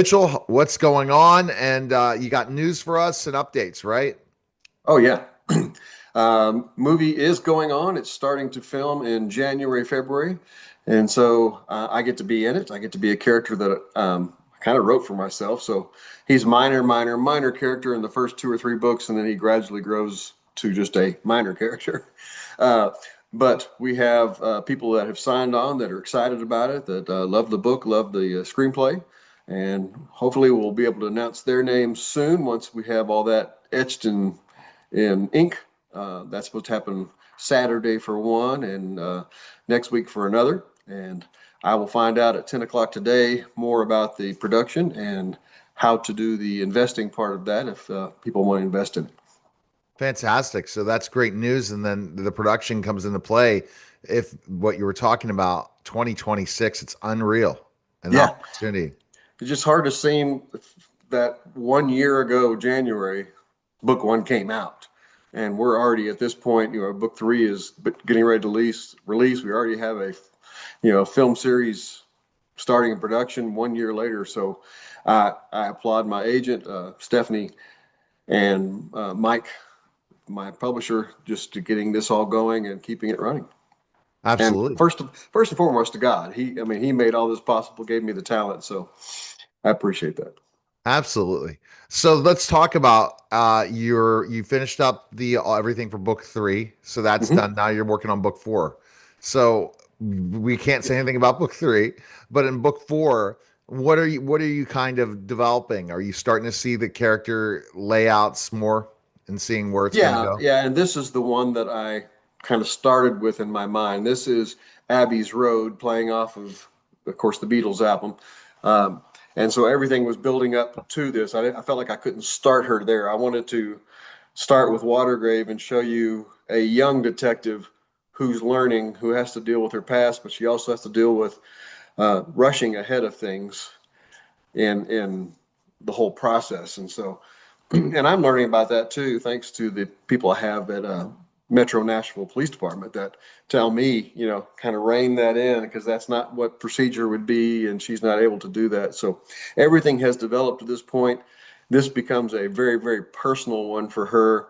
Mitchell, what's going on? And you got news for us and updates, right? Oh yeah. Movie is going on. It's starting to film in January, February, and so I get to be in it. I get to be a character that I kind of wrote for myself. So he's minor character in the first two or three books, and then he gradually grows to just a minor character. Uh, but we have people that have signed on that are excited about it, that love the book, love the screenplay, and hopefully we'll be able to announce their names soon once we have all that etched in ink. That's supposed to happen Saturday for one, and next week for another. And I will find out at 10 o'clock today more about the production and how to do the investing part of that if people want to invest in it. Fantastic. So that's great news. And then the production comes into play. If what you were talking about, 2026, it's unreal. An Yeah, opportunity. it's just hard to see that 1 year ago, January, book one came out. And we're already at this point, book three is getting ready to release. We already have a, film series starting in production 1 year later. So I applaud my agent, Stephanie, and Mike, my publisher, just to getting this all going and keeping it running. And Absolutely. first and foremost to God. He made all this possible, gave me the talent. So I appreciate that. Absolutely. So let's talk about you finished up the everything for book three. So that's Mm-hmm. done. Now you're working on book four. So we can't say anything about book three, but in book four, what are you kind of developing? Are you starting to see the character layouts more and seeing where it's going to Yeah, go? yeah, and this is the one that I kind of started with in my mind. This is Abbey's Road, playing off of course, the Beatles album, and so everything was building up to this. I felt like I couldn't start her there. I wanted to start with Watergrave and show you a young detective who's learning, who has to deal with her past, but she also has to deal with rushing ahead of things in the whole process. And so, and I'm learning about that too, thanks to the people I have at Metro Nashville Police Department that tell me, kind of rein that in because that's not what procedure would be, and she's not able to do that. So everything has developed to this point. This becomes a very, very personal one for her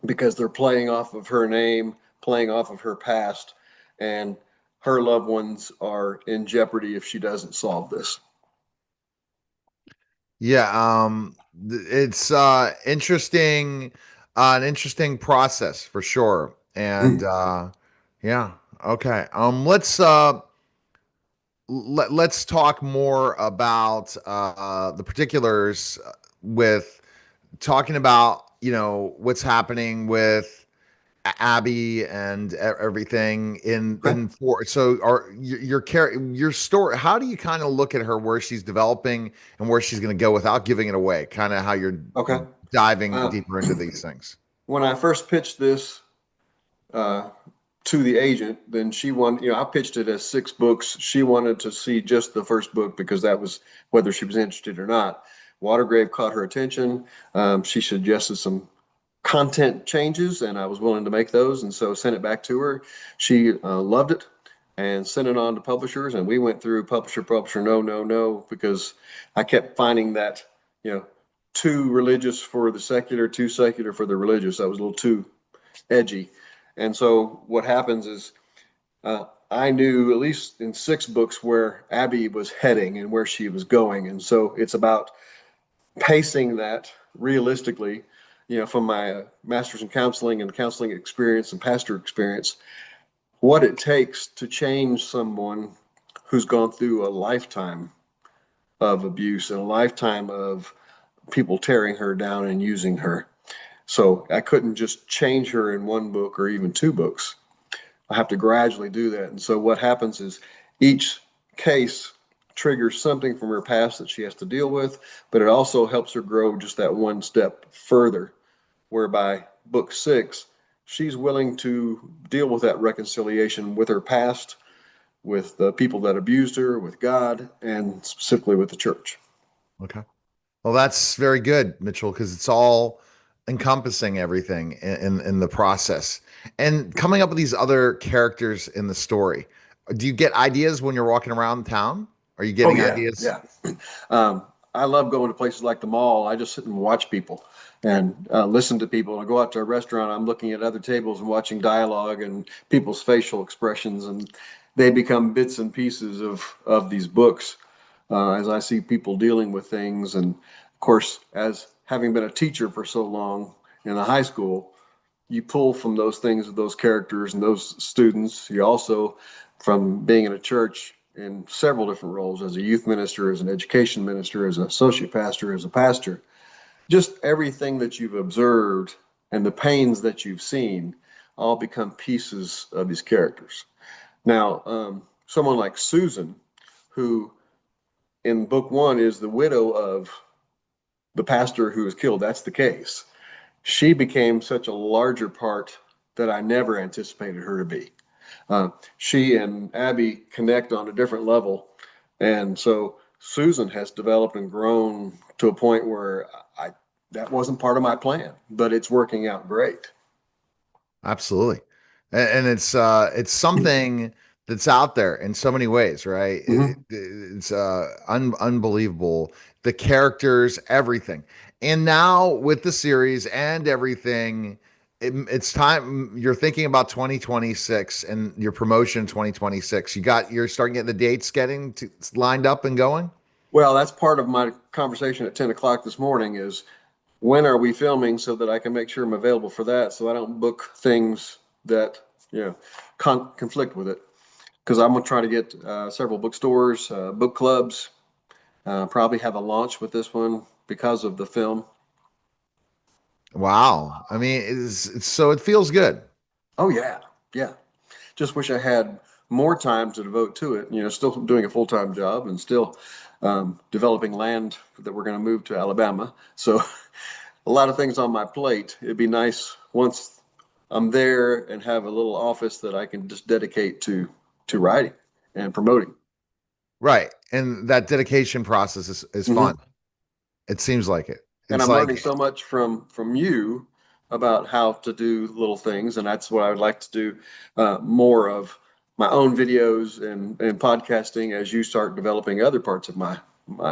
because they're playing off of her name, playing off of her past, and her loved ones are in jeopardy if she doesn't solve this. Yeah, it's interesting, an interesting process for sure. And yeah, okay. Let's talk more about the particulars with talking about, what's happening with Abby and everything in four. So are your story, how do you kind of look at her, where she's developing and where she's going to go without giving it away, kind of how you're Okay. diving Uh, deeper into these things? when I first pitched this uh, to the agent, then she wanted, I pitched it as 6 books. She wanted to see just the first book because that was whether she was interested or not. Watergrave caught her attention. She suggested some content changes, and I was willing to make those, and so sent it back to her. She loved it and sent it on to publishers, and we went through publisher, no, no, no, because I kept finding that, you know, too religious for the secular, too secular for the religious. I was a little too edgy. And so what happens is I knew at least in 6 books where Abby was heading and where she was going. And so it's about pacing that realistically, from my master's in counseling and counseling experience and pastor experience, what it takes to change someone who's gone through a lifetime of abuse and a lifetime of people tearing her down and using her. So I couldn't just change her in 1 book or even 2 books. I have to gradually do that. And so what happens is each case triggers something from her past that she has to deal with, but it also helps her grow just that one step further, whereby book 6, she's willing to deal with that reconciliation with her past, with the people that abused her, with God, and specifically with the church. Okay. Well, that's very good, Mitchell, because it's all encompassing everything in the process and coming up with these other characters in the story. Do you get ideas when you're walking around town? Are you Oh getting yeah, ideas? yeah. I love going to places like the mall. I just sit and watch people and listen to people. And I go out to a restaurant, I'm looking at other tables and watching dialogue and people's facial expressions, and they become bits and pieces of these books as I see people dealing with things. And of course, as having been a teacher for so long in a high school, you pull from those things, those characters and those students. You also, from being in a church in several different roles, as a youth minister, as an education minister, as an associate pastor, as a pastor, just everything that you've observed and the pains that you've seen all become pieces of these characters. Now, someone like Susan, who in book one is the widow of the pastor who was killed, that's the case. She became such a larger part that I never anticipated her to be. She and Abby connect on a different level. And so Susan has developed and grown to a point where that wasn't part of my plan, but it's working out great. Absolutely. And it's something that's out there in so many ways, right? Mm-hmm. It's unbelievable. The characters, everything. And now with the series and everything, it's time you're thinking about 2026 and your promotion 2026. You're starting getting the dates lined up and going? Well, that's part of my conversation at 10 o'clock this morning is when are we filming so that I can make sure I'm available for that so I don't book things that, you know, conflict with it. Because I'm going to try to get several bookstores, book clubs, probably have a launch with this one because of the film. Wow. I mean, so it feels good. Oh, yeah. Yeah. Just wish I had more time to devote to it. You know, still doing a full-time job and still developing land that we're going to move to Alabama. So a lot of things on my plate. It'd be nice once I'm there and have a little office that I can just dedicate to writing and promoting. Right. And that dedication process is Mm-hmm. fun. It seems like it. And It's I'm like, learning so much from you about how to do little things, and that's what I would like to do more of my own videos and podcasting as you start developing other parts of my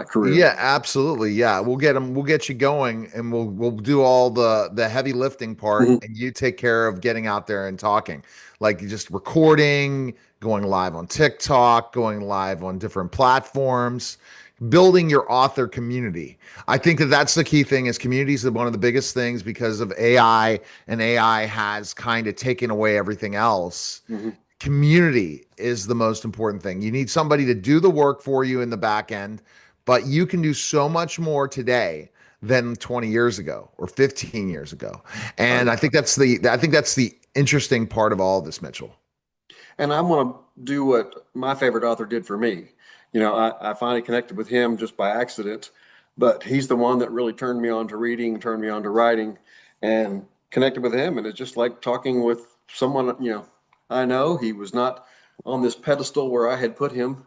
career. yeah, absolutely. Yeah. We'll get you going and we'll do all the heavy lifting part Mhm. and you take care of getting out there and talking. Like just recording, going live on TikTok, going live on different platforms, building your author community. I think that that's the key thing is communities are one of the biggest things because of AI and AI has kind of taken away everything else. Mhm. Community is the most important thing. You need somebody to do the work for you in the back end, but you can do so much more today than 20 years ago or 15 years ago. Oh, And yeah. I think that's the interesting part of all of this, Mitchell. And I'm going to do what my favorite author did for me. You know, I finally connected with him just by accident, but he's the one that really turned me on to reading, turned me on to writing, and connected with him. And it's just like talking with someone, you know, I know he was not on this pedestal where I had put him.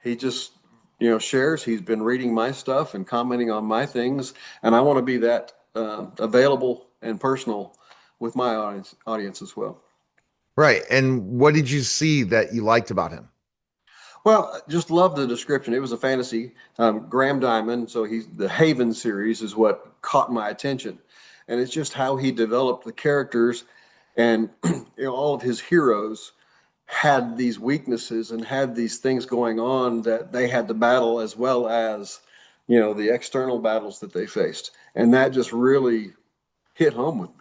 He just, you know, shares. He's been reading my stuff and commenting on my things. And I want to be that available and personal with my audience as well. Right. And what did you see that you liked about him? Well, just love the description. It was a fantasy. Graham Diamond, so he's the Haven series is what caught my attention, and it's just how he developed the characters, and you know all of his heroes had these weaknesses and had these things going on that they had to battle as well as you know the external battles that they faced, and that just really hit home with me.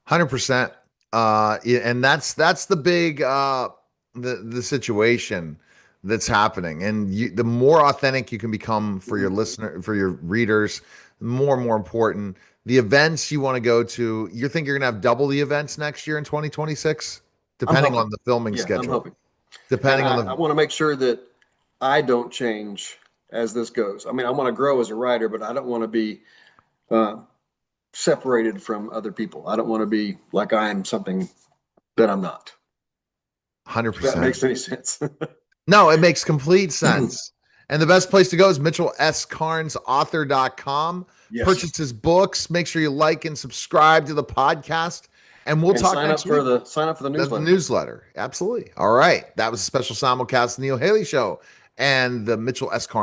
100%. Yeah, and that's the big the situation that's happening. And the more authentic you can become for your listener, for your readers, the more and more important. The events you want to go to, you think you're gonna have double the events next year in 2026, I'm depending hoping. on the filming Yeah, I'm schedule. hoping. And Depending on I the want to make sure that I don't change as this goes. I mean, I want to grow as a writer, but I don't want to be uh, separated from other people. I don't want to be like I am something that I'm not. If that 100%. makes any sense. No, it makes complete sense. And the best place to go is mitchellscarnesauthor.com. Yes. Purchase his books. Make sure you like and subscribe to the podcast. And we'll And talk next week. sign up for the The newsletter. newsletter. Absolutely. All right. That was a special simulcast of the Neil Haley Show and the Mitchell S. Carnes